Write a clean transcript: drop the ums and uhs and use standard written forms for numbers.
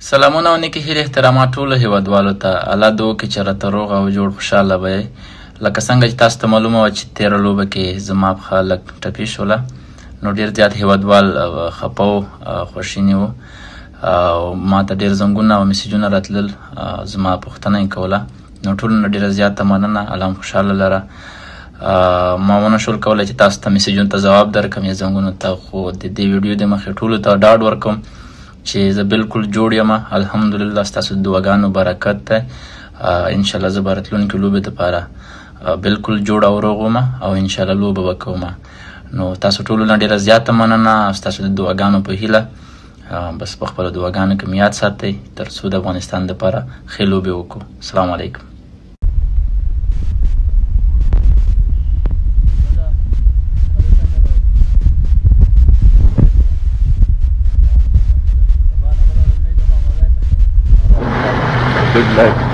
سلامونه او نیکې هیلې احترامات ټولو هیوادوالو ته. الله دې وکړي چې راته روغ او جوړ خوشحاله به یې. لکه څنګه چې تاسو ته معلومه وه چې تېره لوبه کې زما پښه لږ ټپي شوله، نو ډېر زیات هیوادوال خفه وو، خواشیني وو او ما ته ډېر زنګونه او میسیجونه راتلل، زما پوښتنه یې کوله. نو ټولو نه ډېره زیاته مننه. الله هم خوشحاله لره. ما ونه شول کولی چې تاسو ته میسیجونو ته ځواب درکړم یا زنګونو ته، خو د دې ویډیو د مخې ټولو ته ډاډ ورکوم چې زه بالکل جوړ یم. الحمدلله ستاسو د دعاګانو برکت دی. انشاءالله زه به راتلونکې لوبې دپاره بالکل جوړ او روغ وم او انشاءالله لوبه به کوم. نو تاسو ټولو نه ډېره زیاته مننه. ستاسو د دعاګانو په هیله بس په خپلو دعاګانو کې مې یاد ساتئ تر څو د افغانستان دپاره ښې لوبې وکړو. السلام علیکم. Good luck.